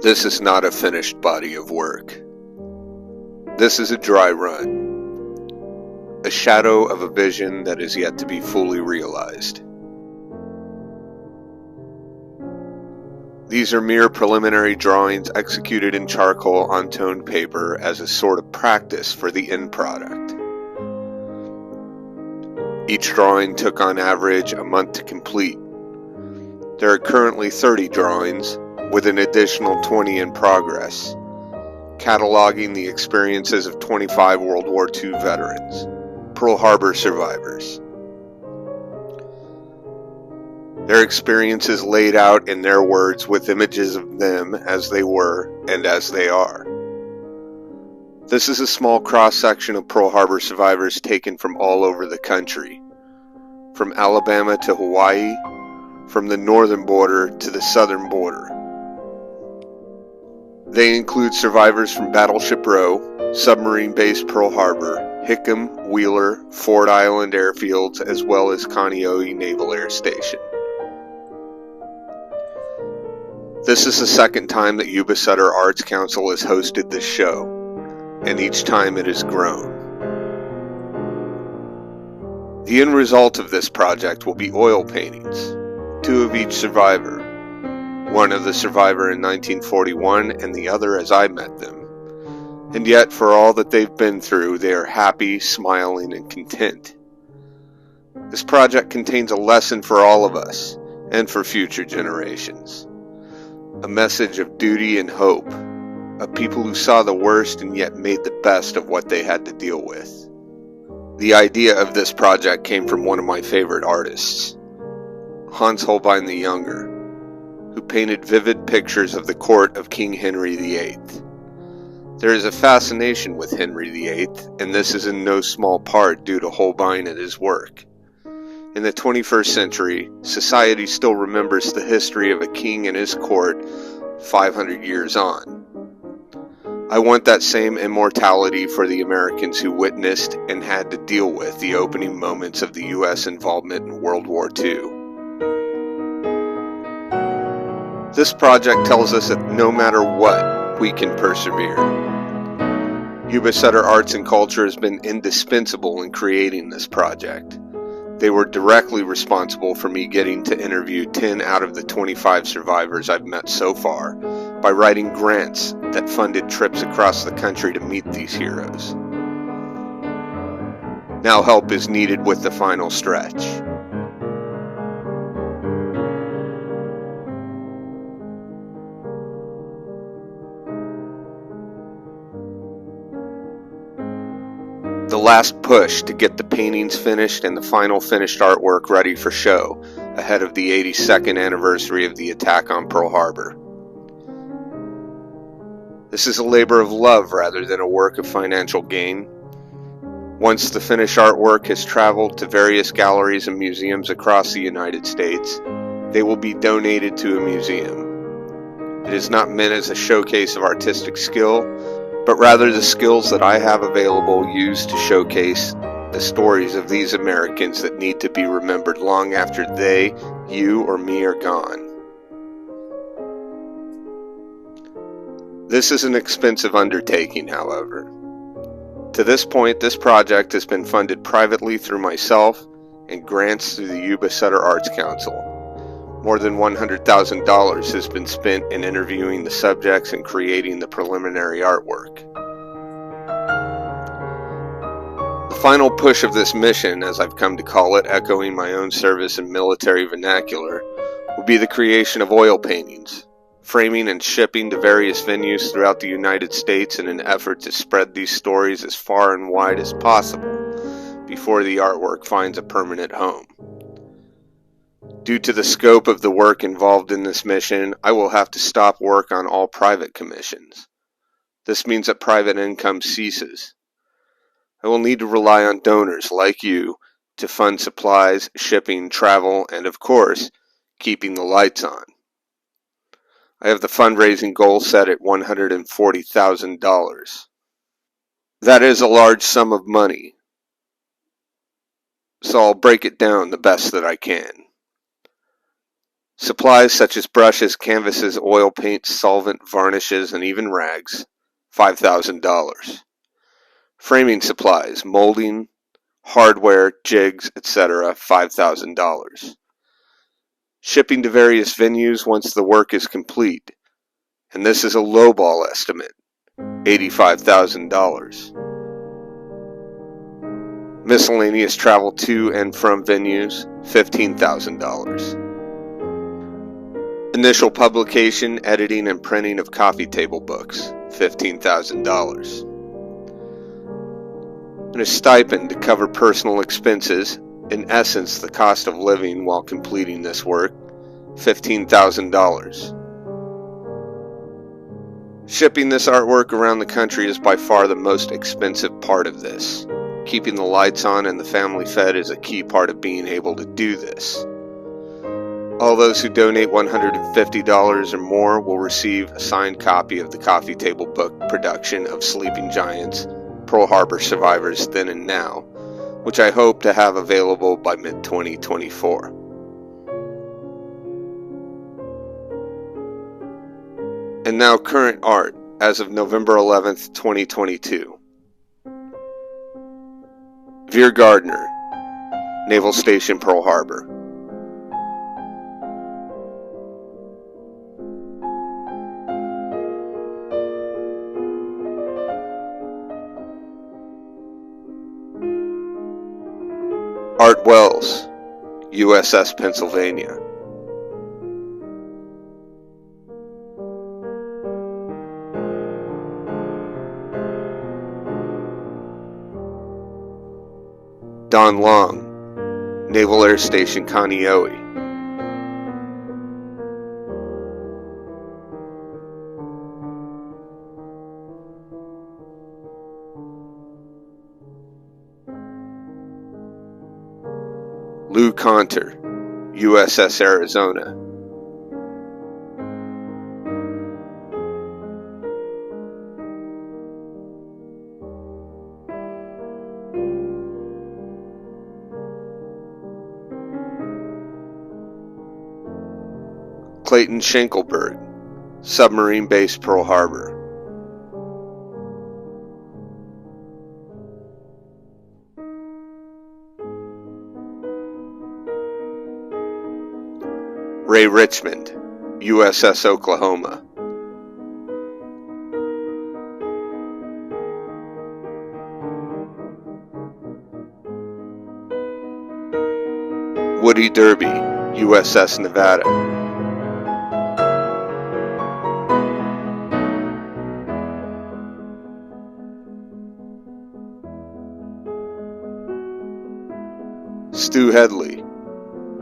This is not a finished body of work. This is a dry run, a shadow of a vision that is yet to be fully realized. These are mere preliminary drawings executed in charcoal on toned paper as a sort of practice for the end product. Each drawing took on average a month to complete. There are currently 30 drawings, with an additional 20 in progress, cataloging the experiences of 25 World War II veterans, Pearl Harbor survivors. Their experiences laid out in their words with images of them as they were and as they are. This is a small cross-section of Pearl Harbor survivors taken from all over the country, from Alabama to Hawaii, from the northern border to the southern border. They include survivors from Battleship Row, submarine-based Pearl Harbor, Hickam, Wheeler, Ford Island airfields, as well as Kaneohe Naval Air Station. This is the second time that Yuba Sutter Arts Council has hosted this show, and each time it has grown. The end result of this project will be oil paintings, 2 of each survivor, one of the survivor in 1941 and the other as I met them. And yet, for all that they've been through, they are happy, smiling, and content. This project contains a lesson for all of us and for future generations. A message of duty and hope, of people who saw the worst and yet made the best of what they had to deal with. The idea of this project came from one of my favorite artists, Hans Holbein the Younger, who painted vivid pictures of the court of King Henry VIII. There is a fascination with Henry VIII, and this is in no small part due to Holbein and his work. In the 21st century, society still remembers the history of a king and his court 500 years on. I want that same immortality for the Americans who witnessed and had to deal with the opening moments of the U.S. involvement in World War II. This project tells us that no matter what, we can persevere. Yuba Sutter Arts and Culture has been indispensable in creating this project. They were directly responsible for me getting to interview 10 out of the 25 survivors I've met so far by writing grants that funded trips across the country to meet these heroes. Now help is needed with the final stretch. The last push to get the paintings finished and the final finished artwork ready for show ahead of the 82nd anniversary of the attack on Pearl Harbor. This is a labor of love rather than a work of financial gain. Once the finished artwork has traveled to various galleries and museums across the United States, they will be donated to a museum. It is not meant as a showcase of artistic skill, but rather the skills that I have available used to showcase the stories of these Americans that need to be remembered long after they, you, or me are gone. This is an expensive undertaking, however. To this point, this project has been funded privately through myself and grants through the Yuba Sutter Arts Council. More than $100,000 has been spent in interviewing the subjects and creating the preliminary artwork. The final push of this mission, as I've come to call it, echoing my own service in military vernacular, will be the creation of oil paintings, framing and shipping to various venues throughout the United States in an effort to spread these stories as far and wide as possible before the artwork finds a permanent home. Due to the scope of the work involved in this mission, I will have to stop work on all private commissions. This means that private income ceases. I will need to rely on donors like you to fund supplies, shipping, travel, and of course, keeping the lights on. I have the fundraising goal set at $140,000. That is a large sum of money, so I'll break it down the best that I can. Supplies such as brushes, canvases, oil paints, solvent, varnishes, and even rags, $5,000. Framing supplies, molding, hardware, jigs, etc., $5,000. Shipping to various venues once the work is complete, and this is a lowball estimate, $85,000. Miscellaneous travel to and from venues, $15,000. Initial publication, editing, and printing of coffee table books, $15,000. And a stipend to cover personal expenses, in essence the cost of living while completing this work, $15,000. Shipping this artwork around the country is by far the most expensive part of this. Keeping the lights on and the family fed is a key part of being able to do this. All those who donate $150 or more will receive a signed copy of the coffee table book production of Sleeping Giants, Pearl Harbor Survivors Then and Now, which I hope to have available by mid-2024. And now current art as of November 11th, 2022. Veer Gardner, Naval Station, Pearl Harbor. Art Wells, USS Pennsylvania. Don Long, Naval Air Station, Kaneohe. Lou Conter, USS Arizona. Clayton Schenkelberg, Submarine Base, Pearl Harbor. Ray Richmond, USS Oklahoma. Woody Derby, USS Nevada. Stu Headley,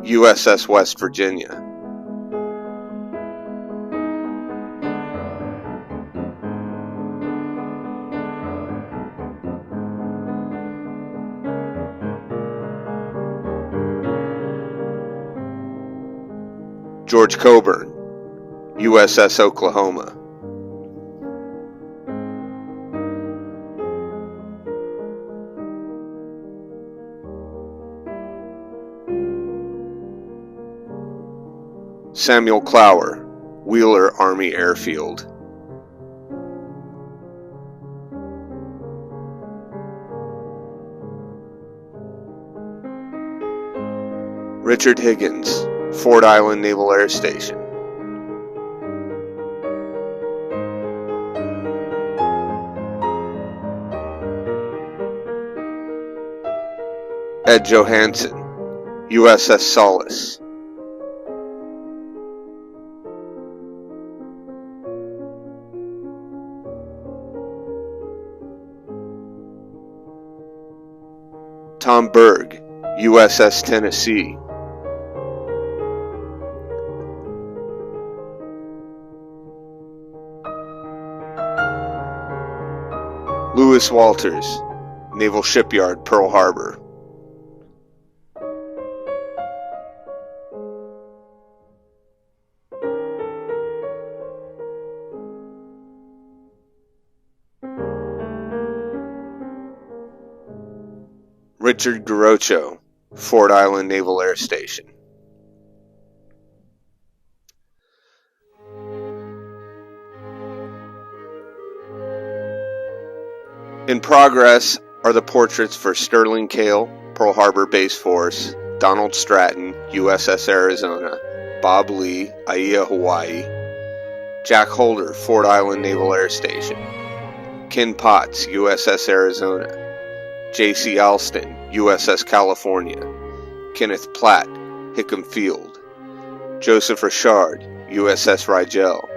USS West Virginia. George Coburn, USS Oklahoma. Samuel Clower, Wheeler Army Airfield. Richard Higgins, Ford Island Naval Air Station. Ed Johansson, USS Solace. Tom Berg, USS Tennessee. Lewis Walters, Naval Shipyard, Pearl Harbor. Richard Garocho, Ford Island Naval Air Station. In progress are the portraits for Sterling Cale, Pearl Harbor Base Force, Donald Stratton, USS Arizona, Bob Lee, Aiea, Hawaii, Jack Holder, Ford Island Naval Air Station, Ken Potts, USS Arizona, J.C. Alston, USS California, Kenneth Platt, Hickam Field, Joseph Richard, USS Rigel,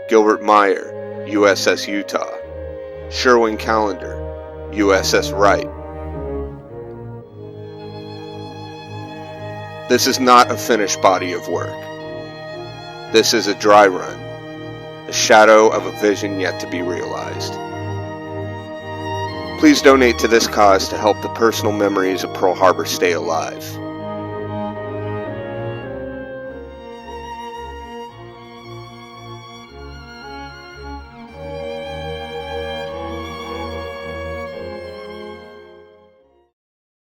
Gilbert Meyer, USS Utah, Sherwin Callender, USS Wright. This is not a finished body of work. This is a dry run, a shadow of a vision yet to be realized. Please donate to this cause to help the personal memories of Pearl Harbor stay alive.